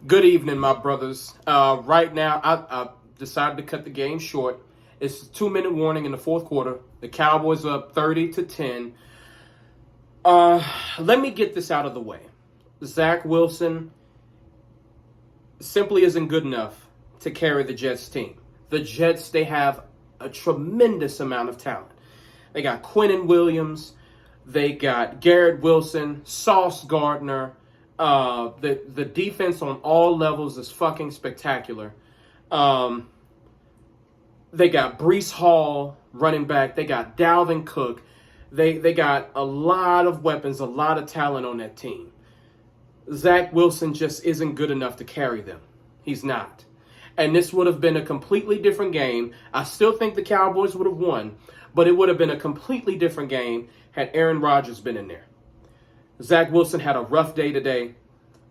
Good evening, my brothers. Right now, I decided to cut the game short. It's a 2-minute warning in the fourth quarter. The Cowboys are up 30-10. Let me get this out of the way. Zach Wilson simply isn't good enough to carry the Jets team. The Jets, they have a tremendous amount of talent. They got Quinnen Williams. They got Garrett Wilson, Sauce Gardner. The defense on all levels is fucking spectacular. They got Breece Hall running back. They got Dalvin Cook. They got a lot of weapons, a lot of talent on that team. Zach Wilson just isn't good enough to carry them. He's not. And this would have been a completely different game. I still think the Cowboys would have won, but it would have been a completely different game had Aaron Rodgers been in there. Zach Wilson had a rough day today.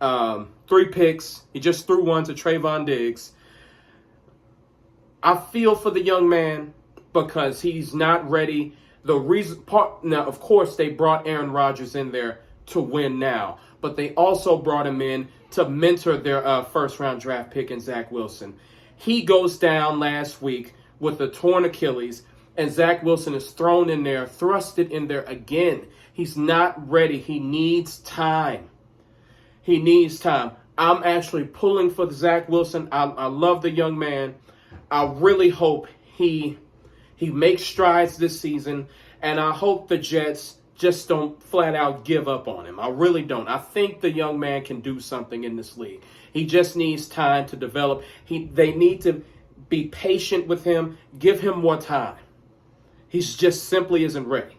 3 picks. He just threw one to Trayvon Diggs. I feel for the young man because he's not ready. Now, of course, they brought Aaron Rodgers in there to win now, but they also brought him in to mentor their first-round draft pick in Zach Wilson. He goes down last week with a torn Achilles, and Zach Wilson is thrown in there, thrusted in there again. He's not ready. He needs time. He needs time. I'm actually pulling for Zach Wilson. I love the young man. I really hope he makes strides this season, and I hope the Jets just don't flat out give up on him. I really don't. I think the young man can do something in this league. He just needs time to develop. They need to be patient with him, give him more time. He just simply isn't ready.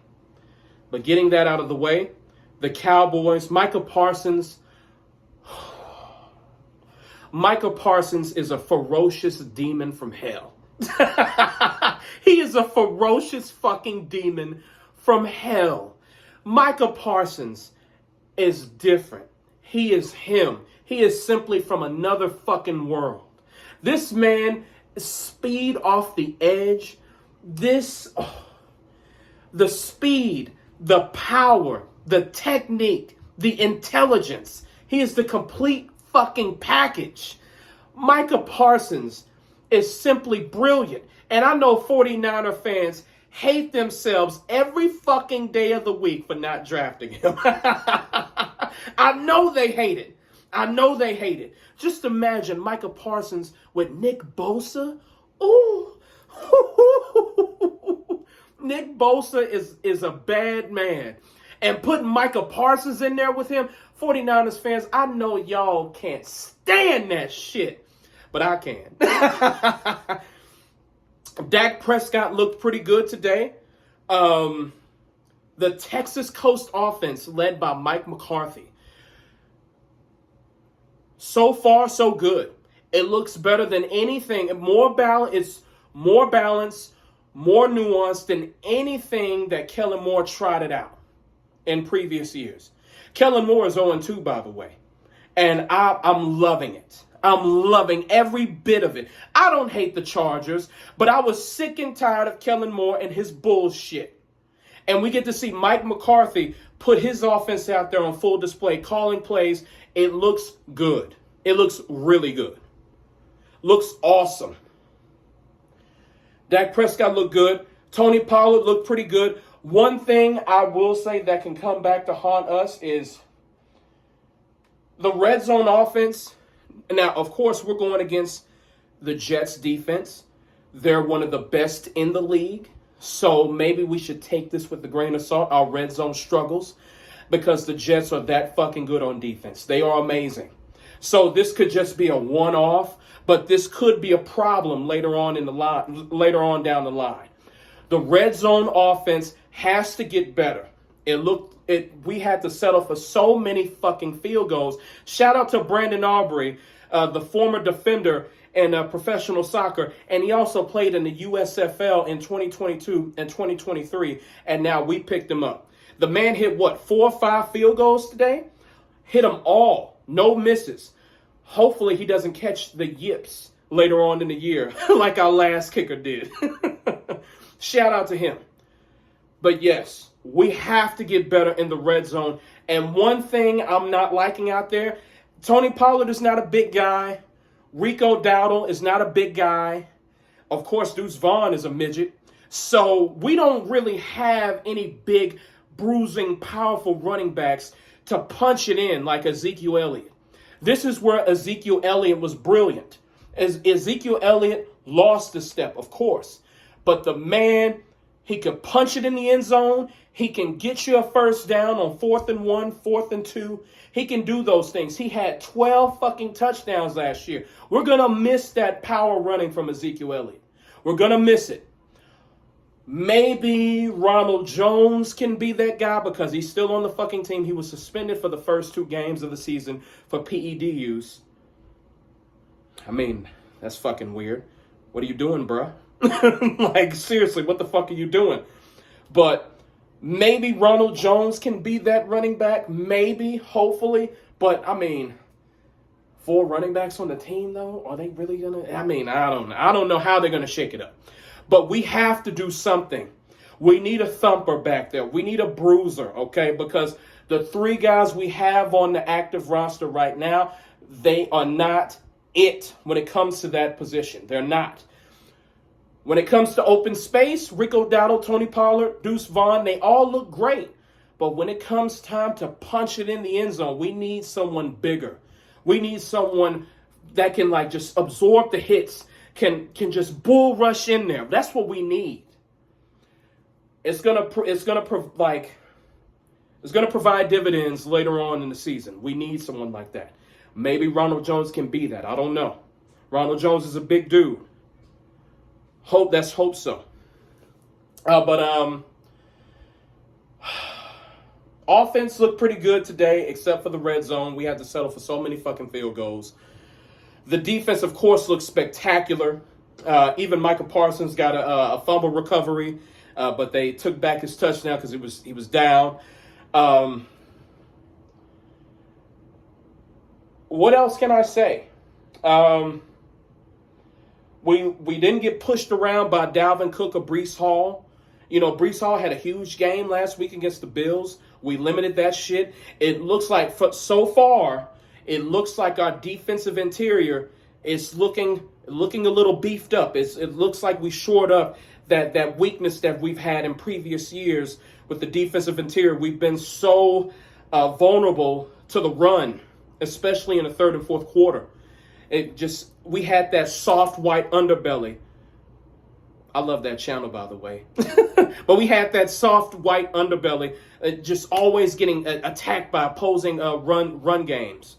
But getting that out of the way, the Cowboys, Micah Parsons is a ferocious demon from hell. He is a ferocious fucking demon from hell. Micah Parsons is different. He is him. He is simply from another fucking world. This man, speed off the edge, the speed, the power, the technique, the intelligence. He is the complete fucking package. Micah Parsons is simply brilliant. And I know 49er fans hate themselves every fucking day of the week for not drafting him. I know they hate it. Just imagine Micah Parsons with Nick Bosa. Ooh. Nick Bosa is a bad man. And putting Micah Parsons in there with him, 49ers fans, I know y'all can't stand that shit. But I can. Dak Prescott looked pretty good today. The Texas Coast offense led by Mike McCarthy. So far, so good. It looks better than anything. More balance. It's more balanced, more nuanced than anything that Kellen Moore tried it out in previous years. Kellen Moore is 0-2, by the way. And I'm loving it. I'm loving every bit of it. I don't hate the Chargers, but I was sick and tired of Kellen Moore and his bullshit. And we get to see Mike McCarthy put his offense out there on full display, calling plays. It looks good. It looks really good. Looks awesome. Dak Prescott looked good. Tony Pollard looked pretty good. One thing I will say that can come back to haunt us is the red zone offense. Now, of course, we're going against the Jets defense. They're one of the best in the league. So maybe we should take this with a grain of salt, our red zone struggles, because the Jets are that fucking good on defense. They are amazing. So this could just be a one-off, but this could be a problem later on down the line. The red zone offense has to get better. We had to settle for so many fucking field goals. Shout out to Brandon Aubrey, the former defender in professional soccer, and he also played in the USFL in 2022 and 2023, and now we picked him up. The man hit, 4 or 5 field goals today? Hit them all. No misses. Hopefully he doesn't catch the yips later on in the year like our last kicker did. Shout out to him. But yes, we have to get better in the red zone. And one thing I'm not liking out there, Tony Pollard is not a big guy. Rico Dowdle is not a big guy. Of course, Deuce Vaughn is a midget. So we don't really have any big, bruising, powerful running backs to punch it in like Ezekiel Elliott. This is where Ezekiel Elliott was brilliant. As Ezekiel Elliott lost a step, of course. But the man, he can punch it in the end zone. He can get you a first down on 4th and 1, 4th and 2. He can do those things. He had 12 fucking touchdowns last year. We're going to miss that power running from Ezekiel Elliott. We're going to miss it. Maybe Ronald Jones can be that guy because he's still on the fucking team. He was suspended for the first 2 games of the season for PED use. I mean, that's fucking weird. What are you doing, bruh? Like, seriously, what the fuck are you doing? But maybe Ronald Jones can be that running back. Maybe, hopefully. But, I mean, 4 running backs on the team, though? Are they really going to? I mean, I don't know. I don't know how they're going to shake it up. But we have to do something. We need a thumper back there. We need a bruiser, okay? Because the 3 guys we have on the active roster right now, they are not it when it comes to that position. They're not. When it comes to open space, Rico Dowdle, Tony Pollard, Deuce Vaughn, they all look great. But when it comes time to punch it in the end zone, we need someone bigger. We need someone that can like just absorb the hits, can just bull rush in there. That's what we need. It's gonna provide dividends later on in the season. We need someone like that. Maybe Ronald Jones can be that. I don't know. Ronald Jones is a big dude. Let's hope so. Offense looked pretty good today, except for the red zone. We had to settle for so many fucking field goals. The defense, of course, looks spectacular. Even Micah Parsons got a fumble recovery, but they took back his touchdown because he was down. What else can I say? We didn't get pushed around by Dalvin Cook or Breece Hall. You know, Breece Hall had a huge game last week against the Bills. We limited that shit. It looks like so far, it looks like our defensive interior is looking a little beefed up. It looks like we shored up that weakness that we've had in previous years with the defensive interior. We've been so vulnerable to the run, especially in the 3rd and 4th quarter. We had that soft white underbelly. I love that channel, by the way. But we had that soft white underbelly, just always getting attacked by opposing run games.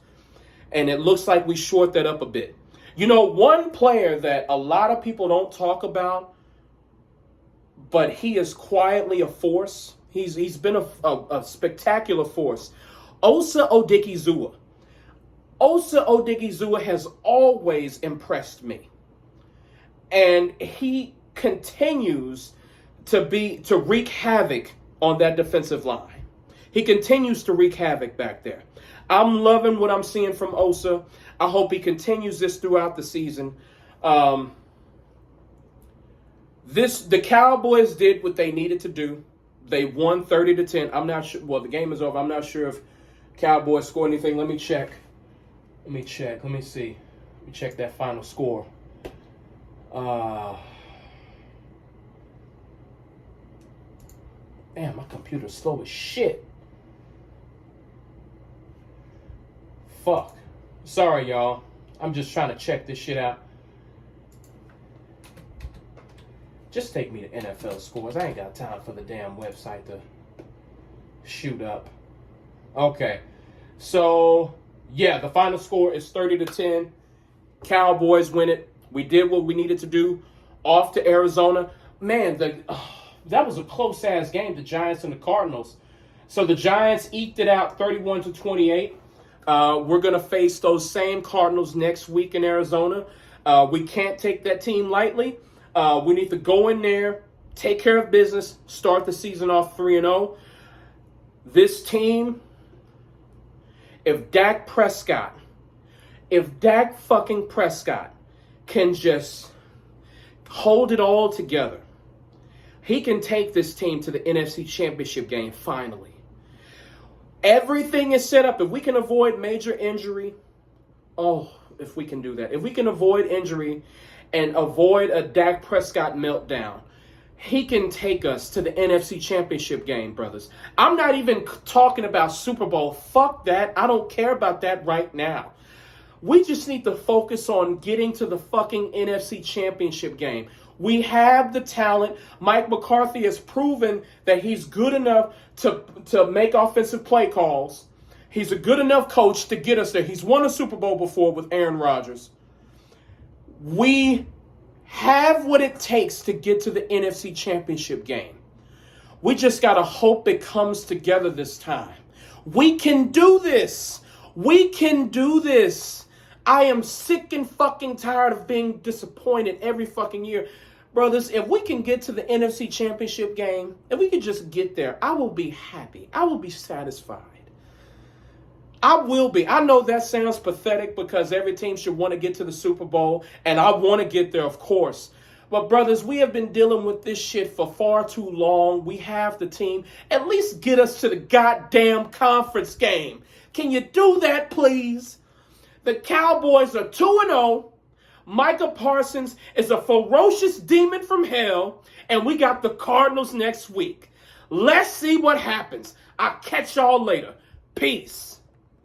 And it looks like we shored that up a bit. You know, one player that a lot of people don't talk about, but he is quietly a force. He's been a spectacular force. Osa Odigizua. Osa Odigizua has always impressed me. And he continues to wreak havoc on that defensive line. He continues to wreak havoc back there. I'm loving what I'm seeing from Osa. I hope he continues this throughout the season. The Cowboys did what they needed to do. They won 30-10. I'm not sure. Well, the game is over. I'm not sure if Cowboys scored anything. Let me check. Let me see. Let me check that final score. Man, my computer's slow as shit. Fuck. Sorry, y'all. I'm just trying to check this shit out. Just take me to NFL scores. I ain't got time for the damn website to shoot up. Okay. So, yeah, the final score is 30-10. Cowboys win it. We did what we needed to do. Off to Arizona. Man, that was a close-ass game, the Giants and the Cardinals. So the Giants eked it out 31-28. We're going to face those same Cardinals next week in Arizona. We can't take that team lightly. We need to go in there, take care of business, start the season off 3-0. This team, if Dak fucking Prescott can just hold it all together, he can take this team to the NFC Championship game finally. Everything is set up. If we can avoid major injury, Oh, if we can do that. If we can avoid injury and avoid a Dak Prescott meltdown, he can take us to the NFC Championship game, brothers. I'm not even talking about Super Bowl. Fuck that. I don't care about that right now. We just need to focus on getting to the fucking NFC Championship game. We have the talent. Mike McCarthy has proven that he's good enough to make offensive play calls. He's a good enough coach to get us there. He's won a Super Bowl before with Aaron Rodgers. We have what it takes to get to the NFC Championship game. We just got to hope it comes together this time. We can do this. We can do this. I am sick and fucking tired of being disappointed every fucking year. Brothers, if we can get to the NFC Championship game, if we can just get there, I will be happy. I will be satisfied. I will be. I know that sounds pathetic because every team should want to get to the Super Bowl, and I want to get there, of course. But, brothers, we have been dealing with this shit for far too long. We have the team. At least get us to the goddamn conference game. Can you do that, please? The Cowboys are 2-0. Micah Parsons is a ferocious demon from hell, and we got the Cardinals next week. Let's see what happens. I'll catch y'all later. Peace.